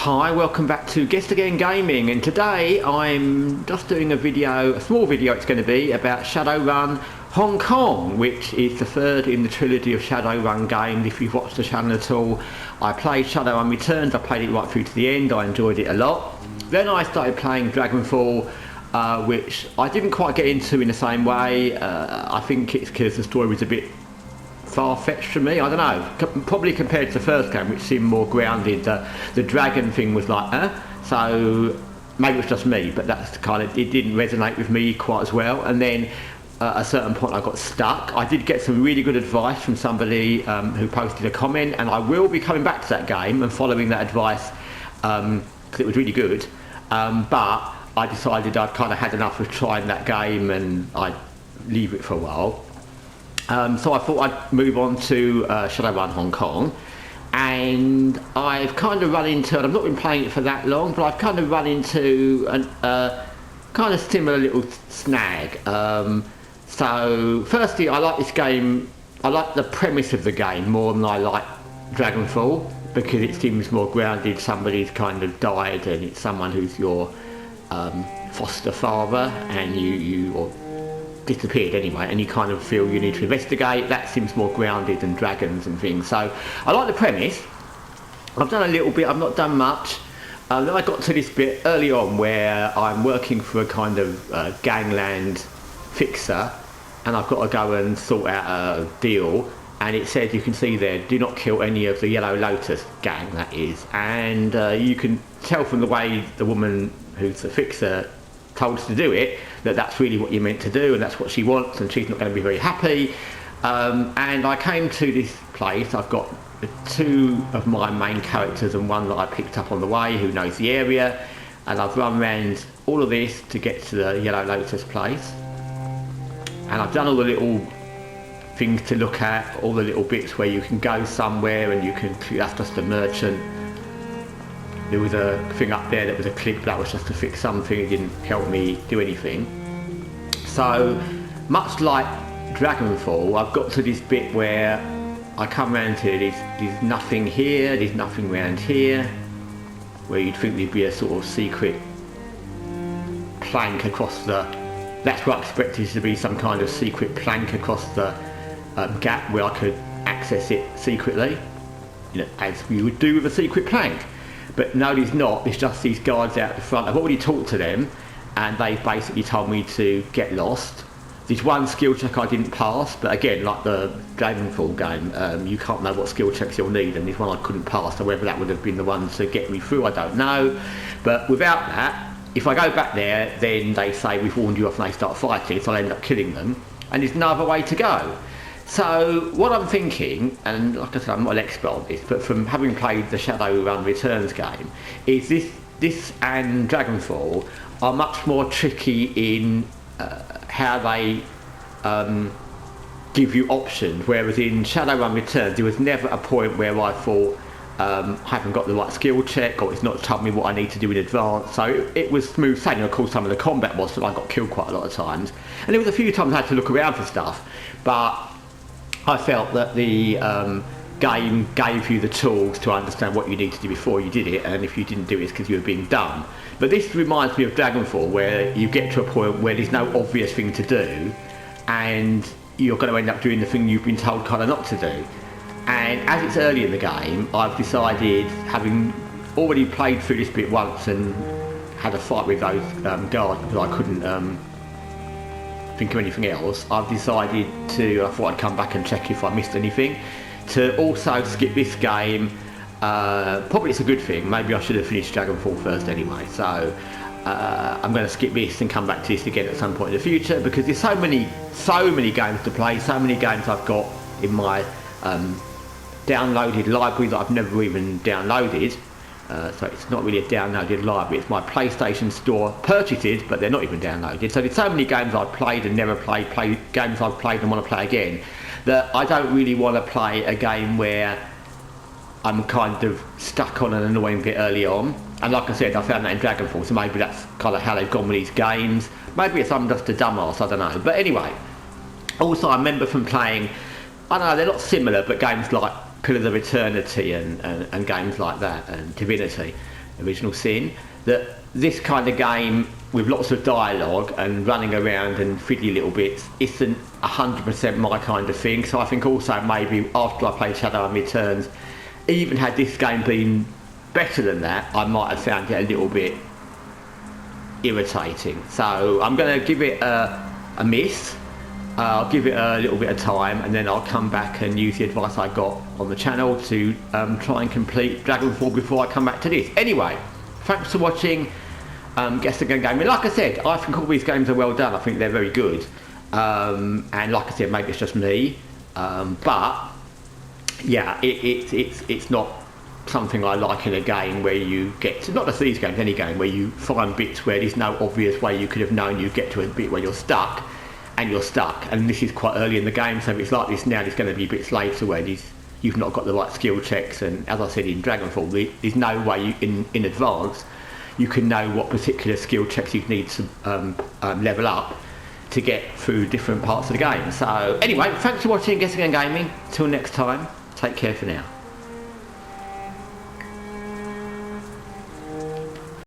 Hi, welcome back to Guessagaingaming, and today I'm just doing a video, a small video it's going to be, about Shadowrun Hong Kong, which is the third in the trilogy of Shadowrun games. If you've watched the channel at all, I played Shadowrun Returns. I played it right through to the end. I enjoyed it a lot. Then I started playing Dragonfall, which I didn't quite get into in the same way. I think it's because the story was a bit far-fetched for me. I don't know, probably compared to the first game, which seemed more grounded. The dragon thing was like, so maybe it was just me, but that's kind of, it didn't resonate with me quite as well. And then at a certain point I got stuck. I did get some really good advice from somebody who posted a comment, and I will be coming back to that game and following that advice because it was really good, but I decided I'd kind of had enough of trying that game and I'd leave it for a while. So I thought I'd move on to Shadowrun Hong Kong, and I've kind of run into, and I've not been playing it for that long, but I've kind of run into a kind of similar little snag. So firstly, I like this game, I like the premise of the game more than I like Dragonfall, because it seems more grounded. Somebody's kind of died and it's someone who's your foster father, and you disappeared anyway, and you kind of feel you need to investigate. That seems more grounded than dragons and things. So I like the premise. I've done a little bit, I've not done much. Then I got to this bit early on where I'm working for a kind of gangland fixer, and I've got to go and sort out a deal, and it said, you can see there, do not kill any of the Yellow Lotus gang, that is. And you can tell from the way the woman who's the fixer told us to do it, that's really what you're meant to do, and that's what she wants, and she's not going to be very happy. And I came to this place. I've got two of my main characters and one that I picked up on the way who knows the area, and I've run around all of this to get to the Yellow Lotus place, and I've done all the little things to look at, all the little bits where you can go somewhere and you can, that's just a merchant. There was a thing up there that was a clip, that was just to fix something. It didn't help me do anything. So much like Dragonfall, I've got to this bit where I come around to there's nothing here, there's nothing around here, where you'd think there'd be a sort of secret plank across the, that's what I expected to be, some kind of secret plank across the gap where I could access it secretly, as we would do with a secret plank. But no, there's not. There's just these guards out the front. I've already talked to them, and they basically told me to get lost. There's one skill check I didn't pass, but again, like the Dragonfall game, you can't know what skill checks you'll need, and there's one I couldn't pass, so whether that would have been the one to get me through, I don't know. But without that, if I go back there, then they say we've warned you off and they start fighting, so I end up killing them, and there's no other way to go. So what I'm thinking, and like I said, I'm not an expert on this, but from having played the Shadowrun Returns game, is this and Dragonfall are much more tricky in how they give you options, whereas in Shadowrun Returns there was never a point where I thought I haven't got the right skill check, or it's not told me what I need to do in advance. So it was smooth sailing. Of course, some of the combat was that I got killed quite a lot of times, and there was a few times I had to look around for stuff, but I felt that the game gave you the tools to understand what you need to do before you did it, and if you didn't do it, it's because you were being dumb. But this reminds me of Dragonfall, where you get to a point where there's no obvious thing to do, and you're going to end up doing the thing you've been told kind of not to do. And as it's early in the game, I've decided, having already played through this bit once and had a fight with those guards because I couldn't think of anything else, I've decided to, I thought I'd come back and check if I missed anything, to also skip this game. Probably it's a good thing, maybe I should have finished Dragonfall first anyway, so I'm going to skip this and come back to this again at some point in the future, because there's so many games to play, so many games I've got in my downloaded library that I've never even downloaded. So it's not really a downloaded library, it's my PlayStation Store purchases, but they're not even downloaded. So there's so many games I've played and never played, games I've played and want to play again, that I don't really want to play a game where I'm kind of stuck on an annoying bit early on. And like I said, I found that in Dragonfall, so maybe that's kind of how they've gone with these games. Maybe it's I'm just a dumbass, I don't know. But anyway, also I remember from playing, I don't know, they're not similar, but games like Pillars of Eternity and games like that, and Divinity, Original Sin, that this kind of game with lots of dialogue and running around and fiddly little bits isn't 100% my kind of thing. So I think also maybe after I played Shadowrun Returns, even had this game been better than that, I might have found it a little bit irritating. So I'm going to give it a miss. I'll give it a little bit of time, and then I'll come back and use the advice I got on the channel to try and complete Dragonfall before I come back to this. Anyway, thanks for watching Guessagaingaming. Like I said, I think all these games are well done. I think they're very good. And like I said, maybe it's just me. But yeah, it's not something I like in a game where you get to, not just these games, any game where you find bits where there's no obvious way you could have known you'd get to a bit where you're stuck. And you're stuck, and this is quite early in the game, so if it's like this now, there's going to be bits later where you've not got the right skill checks, and as I said in Dragonfall, there's no way you, in advance you can know what particular skill checks you need to level up to get through different parts of the game. So anyway, thanks for watching Guessagaingaming. Till next time, take care for now.